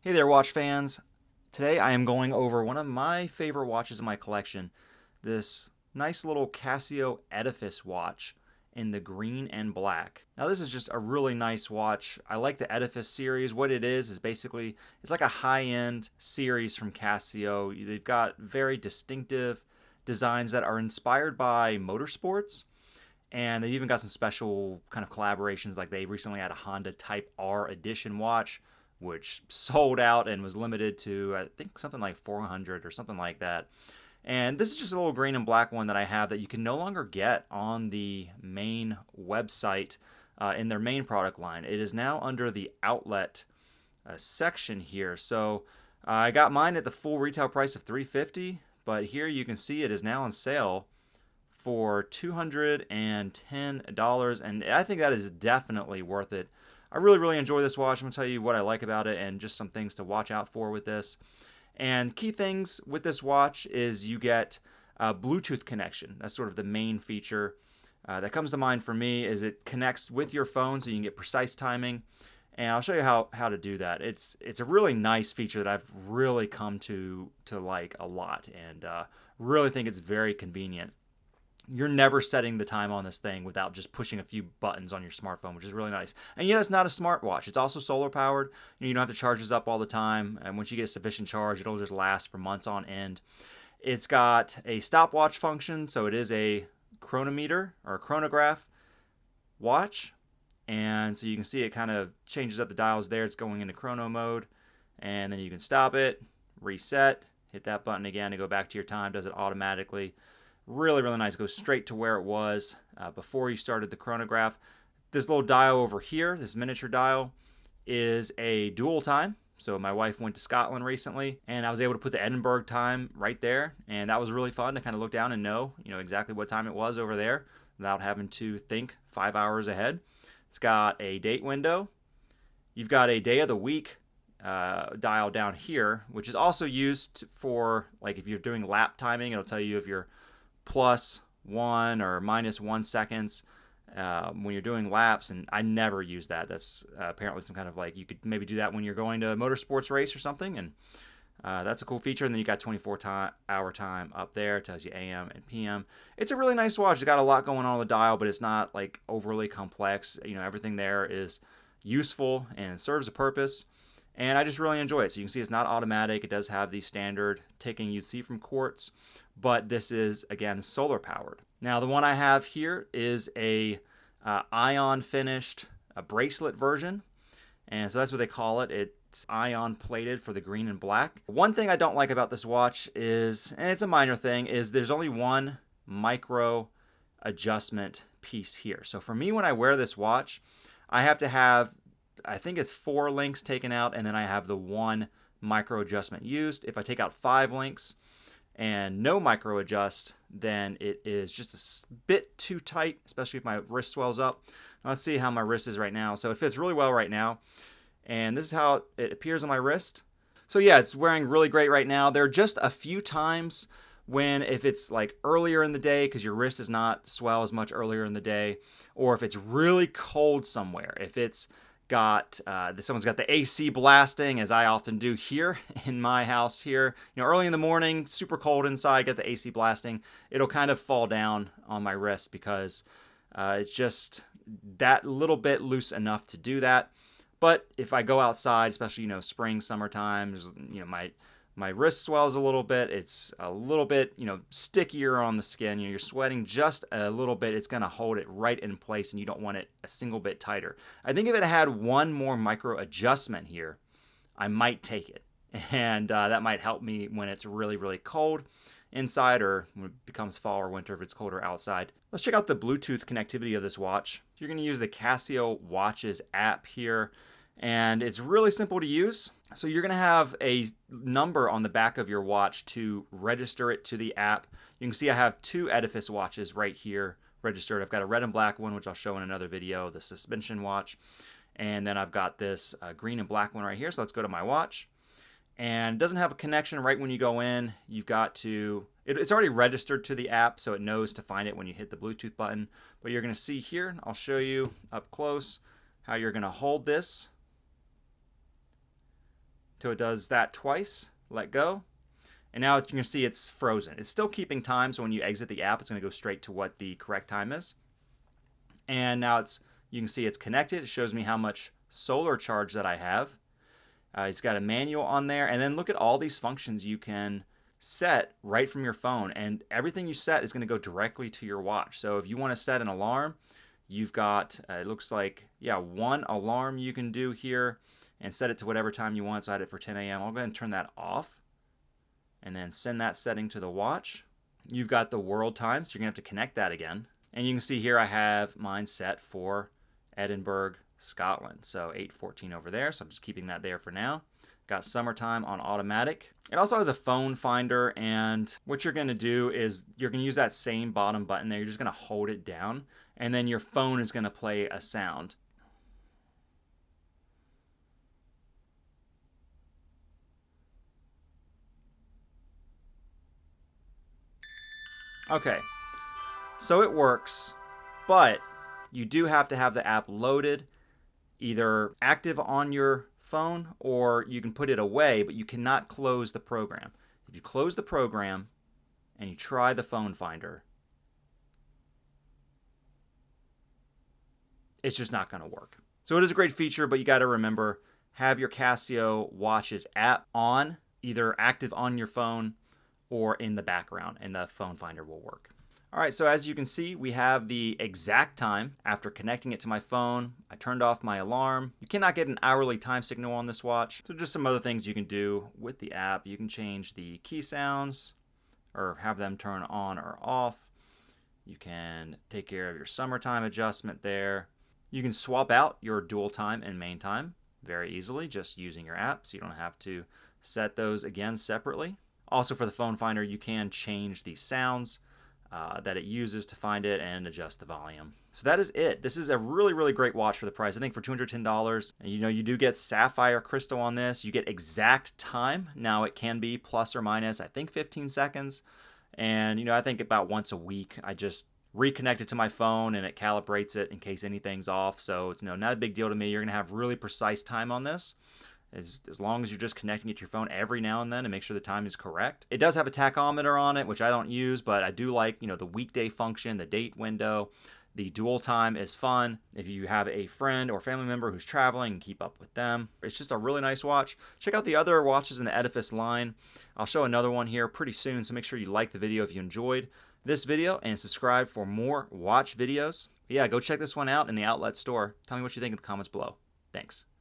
Hey there, watch fans. Today I am going over one of my favorite watches in my collection, this nice little Casio Edifice watch in the green and black. Now this is just a really nice watch. I like the Edifice series. What it is basically, it's like a high-end series from Casio. They've got very distinctive designs that are inspired by motorsports. And they've even got some special kind of collaborations, like they recently had a Honda Type R edition watch, which sold out and was limited to, I think, something like 400 or something like that. And this is just a little green and black one that I have that you can no longer get on the main website in their main product line. It is now under the outlet section here. So I got mine at the full retail price of $350, but here you can see it is now on sale for $210, and I think that is definitely worth it. I really enjoy this watch. I'm going to tell you what I like about it and just some things to watch out for with this. And key things with this watch is you get a Bluetooth connection. That's sort of the main feature that comes to mind for me. Is it connects with your phone so you can get precise timing, and I'll show you how to do that. It's a really nice feature that I've really come to like a lot, and really think it's very convenient. You're never setting the time on this thing without just pushing a few buttons on your smartphone, which is really nice. And yet it's not a smartwatch. It's also solar powered. You don't have to charge this up all the time. And once you get a sufficient charge, it'll just last for months on end. It's got a stopwatch function, so it is a chronometer or a chronograph watch. And so you can see it kind of changes up the dials there. It's going into chrono mode. And then you can stop it, reset, hit that button again to go back to your time. Does it automatically. Really nice. It goes straight to where it was before you started the chronograph. This little dial over here, this miniature dial, is a dual time. So my wife went to Scotland recently, and I was able to put the Edinburgh time right there, and that was really fun to kind of look down and know, exactly what time it was over there without having to think 5 hours ahead. It's got a date window. You've got a day of the week dial down here, which is also used for, like, if you're doing lap timing, it'll tell you if you're +1 or -1 seconds when you're doing laps, and I never use that. That's apparently some kind of, like, you could maybe do that when you're going to a motorsports race or something, and that's a cool feature. And then you got 24-hour time up there. It tells you AM and PM. It's a really nice watch. It's got a lot going on the dial, but it's not like overly complex. Everything there is useful and serves a purpose. And I just really enjoy it. So you can see it's not automatic. It does have the standard ticking you'd see from quartz, but this is, again, solar powered. Now the one I have here is a ion finished bracelet version, and so that's what they call it. It's ion plated for the green and black. One thing I don't like about this watch is, and it's a minor thing, is there's only one micro adjustment piece here. So for me, when I wear this watch, I have to have, I think it's 4 links taken out, and then I have the 1 micro adjustment used. If I take out 5 links and no micro adjust, then it is just a bit too tight, especially if my wrist swells up. Now let's see how my wrist is right now. So it fits really well right now, and this is how it appears on my wrist. So yeah, it's wearing really great right now. There are just a few times when, if it's like earlier in the day, because your wrist does not swell as much earlier in the day, or if it's really cold somewhere, if it's got someone's got the AC blasting, as I often do here in my house here, early in the morning, super cold inside, get the AC blasting, it'll kind of fall down on my wrist because it's just that little bit loose enough to do that. But if I go outside, especially spring, summertime, my wrist swells a little bit. It's a little bit, stickier on the skin. You're sweating just a little bit. It's going to hold it right in place, and you don't want it a single bit tighter. I think if it had one more micro adjustment here, I might take it. And that might help me when it's really cold inside, or when it becomes fall or winter if it's colder outside. Let's check out the Bluetooth connectivity of this watch. You're going to use the Casio Watches app here, and it's really simple to use. So you're going to have a number on the back of your watch to register it to the app. You can see I have 2 Edifice watches right here registered. I've got a red and black one, which I'll show in another video, the suspension watch. And then I've got this green and black one right here. So let's go to my watch. And it doesn't have a connection right when you go in. You've got to, it's already registered to the app, so it knows to find it when you hit the Bluetooth button. But you're going to see here, I'll show you up close how you're going to hold this till it does that twice. Let go. And now you can see it's frozen. It's still keeping time, so when you exit the app, it's going to go straight to what the correct time is. And now you can see it's connected. It shows me how much solar charge that I have. It's got a manual on there. And then look at all these functions you can set right from your phone. And everything you set is going to go directly to your watch. So if you want to set an alarm, you've got, it looks like, one alarm you can do here and set it to whatever time you want. So I had it for 10 a.m. I'll go ahead and turn that off and then send that setting to the watch. You've got the world time, so you're going to have to connect that again. And you can see here I have mine set for Edinburgh, Scotland. So 8:14 over there, so I'm just keeping that there for now. Got summertime on automatic. It also has a phone finder, and what you're going to do is you're going to use that same bottom button there. You're just going to hold it down, and then your phone is going to play a sound. Okay, so it works, but you do have to have the app loaded, either active on your phone, or you can put it away, but you cannot close the program. If you close the program and you try the phone finder, it's just not going to work. So it is a great feature, but you got to remember, have your Casio Watches app on, either active on your phone or in the background, and the phone finder will work. All right, so as you can see, we have the exact time after connecting it to my phone. I turned off my alarm. You cannot get an hourly time signal on this watch. So just some other things you can do with the app. You can change the key sounds or have them turn on or off. You can take care of your summertime adjustment there. You can swap out your dual time and main time very easily just using your app, so you don't have to set those again separately. Also for the phone finder, you can change the sounds that it uses to find it and adjust the volume. So that is it. This is a really, really great watch for the price. I think for $210, you do get sapphire crystal on this. You get exact time. Now it can be plus or minus, I think 15 seconds. And, I think about once a week, I just reconnect it to my phone and it calibrates it in case anything's off. So it's, not a big deal to me. You're going to have really precise time on this. As long as you're just connecting it to your phone every now and then to make sure the time is correct. It does have a tachometer on it, which I don't use, but I do like, the weekday function, the date window. The dual time is fun. If you have a friend or family member who's traveling, keep up with them. It's just a really nice watch. Check out the other watches in the Edifice line. I'll show another one here pretty soon, so make sure you like the video if you enjoyed this video and subscribe for more watch videos. But yeah, go check this one out in the outlet store. Tell me what you think in the comments below. Thanks.